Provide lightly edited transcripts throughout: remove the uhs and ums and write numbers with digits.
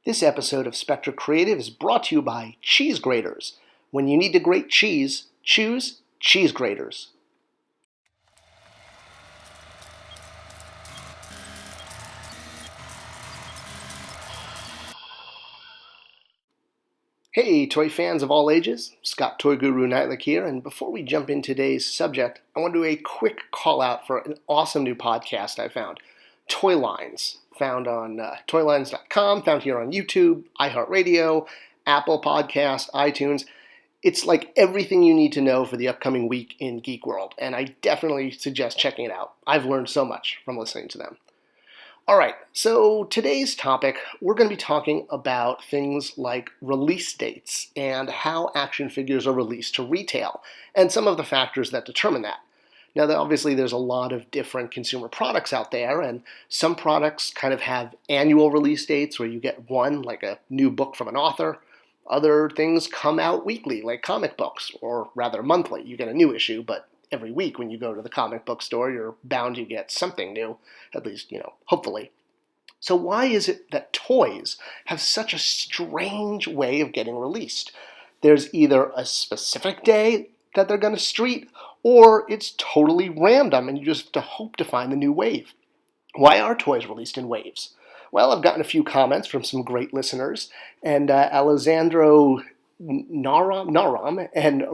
This episode of Spector Creative is brought to you by cheese graters. When you need to grate cheese, choose cheese graters. Hey, toy fans of all ages, Scott Toy Guru Netilich here, and before we jump into today's subject, I want to do a quick call out for an awesome new podcast I found, Toy Lines, found on toylines.com, found here on YouTube, iHeartRadio, Apple Podcast, iTunes. It's like everything you need to know for the upcoming week in Geek World, and I definitely suggest checking it out. I've learned so much from listening to them. All right, so today's topic, we're going to be talking about things like release dates and how action figures are released to retail and some of the factors that determine that. Now, obviously, there's a lot of different consumer products out there, and some products kind of have annual release dates where you get one, like a new book from an author. Other things come out weekly, like comic books, or rather monthly. You get a new issue, but every week when you go to the comic book store, you're bound to get something new, at least, hopefully. So why is it that toys have such a strange way of getting released? There's either a specific day that they're going to street, or it's totally random and you just have to hope to find the new wave. Why are toys released in waves? Well, I've gotten a few comments from some great listeners, and Alessandro Naram and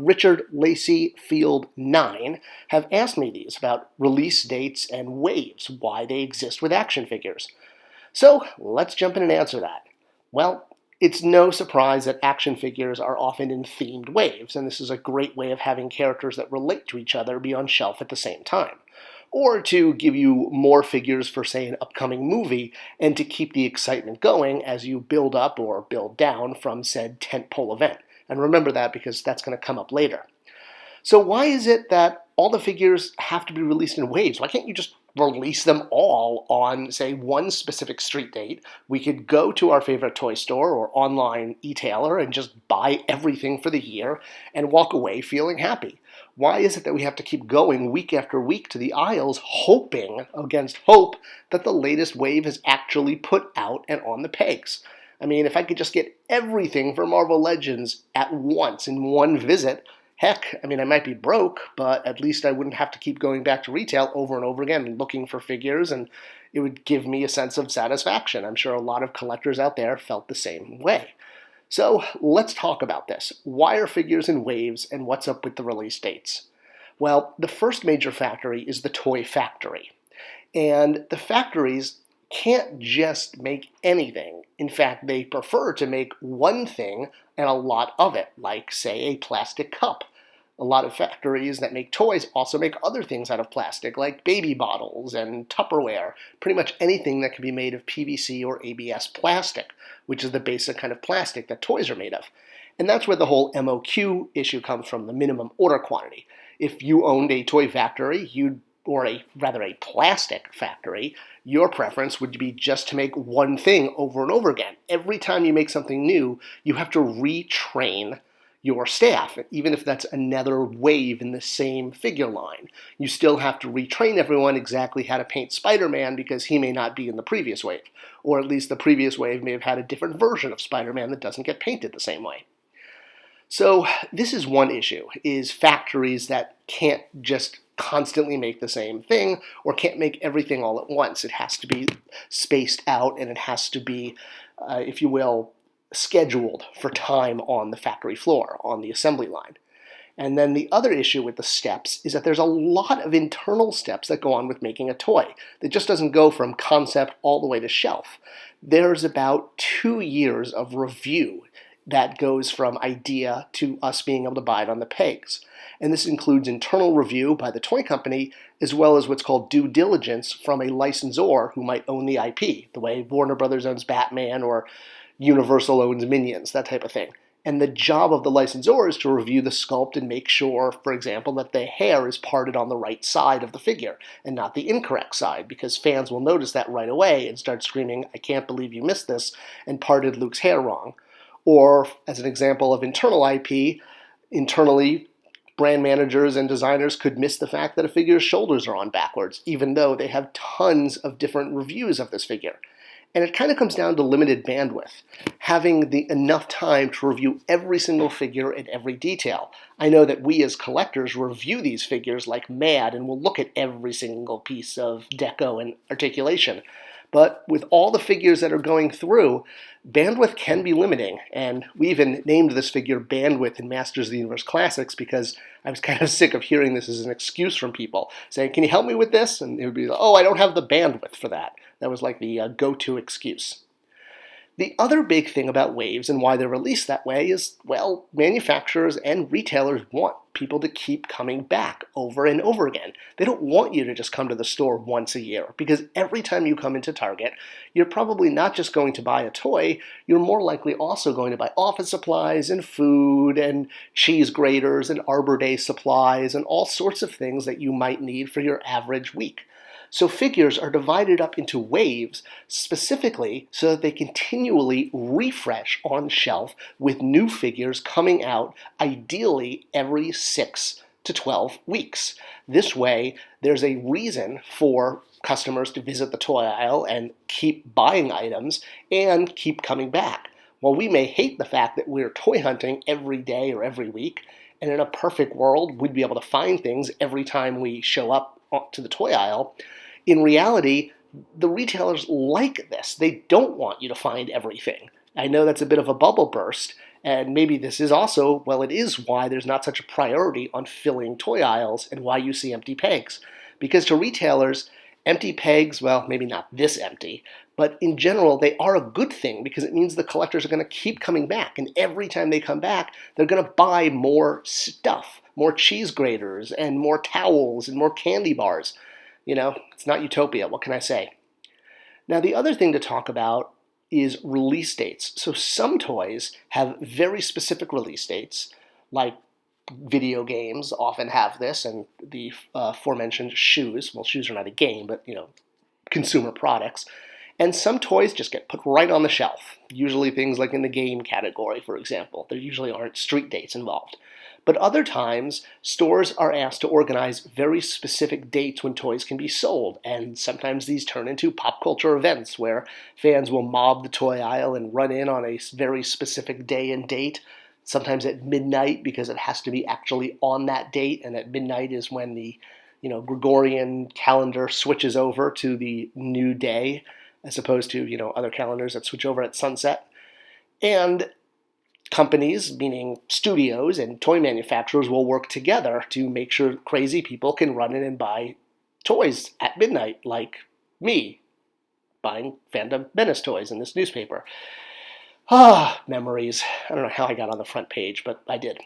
Richard Lacey Field 9 have asked me these about release dates and waves, why they exist with action figures. So let's jump in and answer that. Well, it's no surprise that action figures are often in themed waves, and this is a great way of having characters that relate to each other be on shelf at the same time. Or to give you more figures for, say, an upcoming movie, and to keep the excitement going as you build up or build down from said tentpole event. And remember that because that's going to come up later. So why is it that all the figures have to be released in waves? Why can't you just release them all on, say, one specific street date? We could go to our favorite toy store or online e-tailer and just buy everything for the year and walk away feeling happy. Why is it that we have to keep going week after week to the aisles hoping against hope that the latest wave is actually put out and on the pegs? I mean, if I could just get everything for Marvel Legends at once in one visit, heck, I might be broke, but at least I wouldn't have to keep going back to retail over and over again looking for figures, and it would give me a sense of satisfaction. I'm sure a lot of collectors out there felt the same way. So let's talk about this. Why are figures in waves, and what's up with the release dates? Well, the first major factory is the toy factory. And the factories can't just make anything. In fact, they prefer to make one thing and a lot of it, like, say, a plastic cup. A lot of factories that make toys also make other things out of plastic, like baby bottles and Tupperware, pretty much anything that can be made of PVC or ABS plastic, which is the basic kind of plastic that toys are made of. And that's where the whole MOQ issue comes from, the minimum order quantity. If you owned a toy factory, or a plastic factory, your preference would be just to make one thing over and over again. Every time you make something new, you have to retrain your staff, even if that's another wave in the same figure line. You still have to retrain everyone exactly how to paint Spider-Man because he may not be in the previous wave, or at least the previous wave may have had a different version of Spider-Man that doesn't get painted the same way. So this is one issue, is factories that can't just constantly make the same thing or can't make everything all at once. It has to be spaced out, and it has to be, if you will, scheduled for time on the factory floor, on the assembly line. And then the other issue with the steps is that there's a lot of internal steps that go on with making a toy. That just doesn't go from concept all the way to shelf. There's about 2 years of review that goes from idea to us being able to buy it on the pegs. And this includes internal review by the toy company, as well as what's called due diligence from a licensor who might own the IP, the way Warner Brothers owns Batman or Universal owns Minions, that type of thing. And the job of the licensor is to review the sculpt and make sure, for example, that the hair is parted on the right side of the figure and not the incorrect side, because fans will notice that right away and start screaming, "I can't believe you missed this," and parted Luke's hair wrong. Or, as an example of internal IP, internally, brand managers and designers could miss the fact that a figure's shoulders are on backwards, even though they have tons of different reviews of this figure. And it kind of comes down to limited bandwidth, having enough time to review every single figure in every detail. I know that we as collectors review these figures like mad and will look at every single piece of deco and articulation. But with all the figures that are going through, bandwidth can be limiting. And we even named this figure Bandwidth in Masters of the Universe Classics because I was kind of sick of hearing this as an excuse from people, saying, can you help me with this? And it would be, oh, I don't have the bandwidth for that. That was like the go-to excuse. The other big thing about waves and why they're released that way is, well, manufacturers and retailers want people to keep coming back over and over again. They don't want you to just come to the store once a year, because every time you come into Target, you're probably not just going to buy a toy, you're more likely also going to buy office supplies and food and cheese graters and Arbor Day supplies and all sorts of things that you might need for your average week. So figures are divided up into waves specifically so that they continually refresh on shelf with new figures coming out ideally every 6 to 12 weeks. This way, there's a reason for customers to visit the toy aisle and keep buying items and keep coming back. While we may hate the fact that we're toy hunting every day or every week, and in a perfect world, we'd be able to find things every time we show up to the toy aisle, in reality, the retailers like this. They don't want you to find everything. I know that's a bit of a bubble burst, and maybe this is also, well, it is why there's not such a priority on filling toy aisles and why you see empty pegs. Because to retailers, empty pegs, well, maybe not this empty, but in general, they are a good thing because it means the collectors are going to keep coming back, and every time they come back, they're going to buy more stuff, more cheese graters and more towels and more candy bars. You know, it's not utopia. What can I say? Now, the other thing to talk about is release dates. So some toys have very specific release dates, like video games often have this, and the aforementioned shoes. Well, shoes are not a game, but, consumer products. And some toys just get put right on the shelf, usually things like in the game category, for example. There usually aren't street dates involved. But other times, stores are asked to organize very specific dates when toys can be sold, and sometimes these turn into pop culture events where fans will mob the toy aisle and run in on a very specific day and date, sometimes at midnight because it has to be actually on that date, and at midnight is when the Gregorian calendar switches over to the new day, as opposed to other calendars that switch over at sunset. And companies, meaning studios and toy manufacturers, will work together to make sure crazy people can run in and buy toys at midnight, like me, buying Phantom Menace toys in this newspaper. Memories. I don't know how I got on the front page, but I did.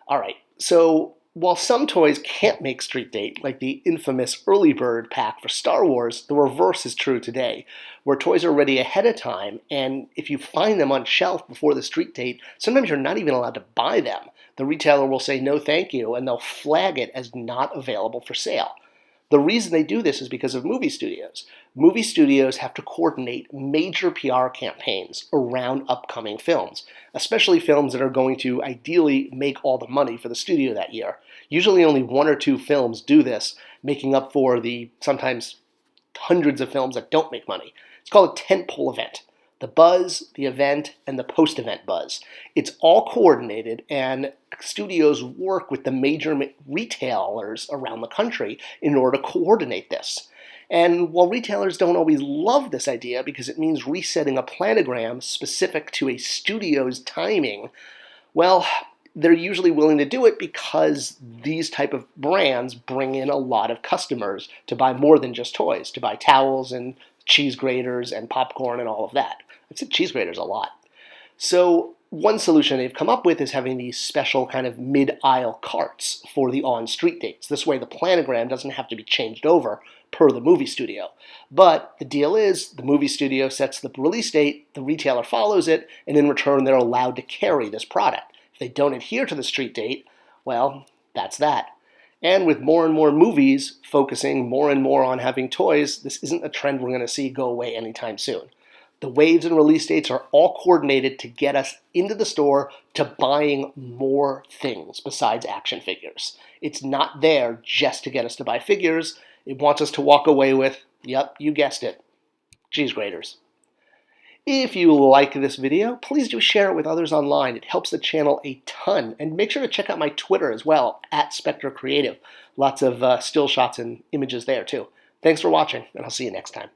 All right, so while some toys can't make street date, like the infamous early bird pack for Star Wars, the reverse is true today, where toys are ready ahead of time, and if you find them on shelf before the street date, sometimes you're not even allowed to buy them. The retailer will say no thank you, and they'll flag it as not available for sale. The reason they do this is because of movie studios. Movie studios have to coordinate major PR campaigns around upcoming films, especially films that are going to ideally make all the money for the studio that year. Usually only 1 or 2 films do this, making up for the sometimes hundreds of films that don't make money. It's called a tentpole event. The buzz, the event, and the post-event buzz. It's all coordinated, and studios work with the major retailers around the country in order to coordinate this. And while retailers don't always love this idea because it means resetting a planogram specific to a studio's timing, well, they're usually willing to do it because these type of brands bring in a lot of customers to buy more than just toys, to buy towels and cheese graters and popcorn and all of that. I've said cheese graters a lot. So one solution they've come up with is having these special kind of mid-aisle carts for the on-street dates. This way the planogram doesn't have to be changed over per the movie studio. But the deal is the movie studio sets the release date, the retailer follows it, and in return they're allowed to carry this product. If they don't adhere to the street date, well, that's that. And with more and more movies focusing more and more on having toys, this isn't a trend we're going to see go away anytime soon. The waves and release dates are all coordinated to get us into the store to buying more things besides action figures. It's not there just to get us to buy figures. It wants us to walk away with, yep, you guessed it, cheese graters. If you like this video, please do share it with others online. It helps the channel a ton. And make sure to check out my Twitter as well, at Spector Creative. Lots of still shots and images there too. Thanks for watching, and I'll see you next time.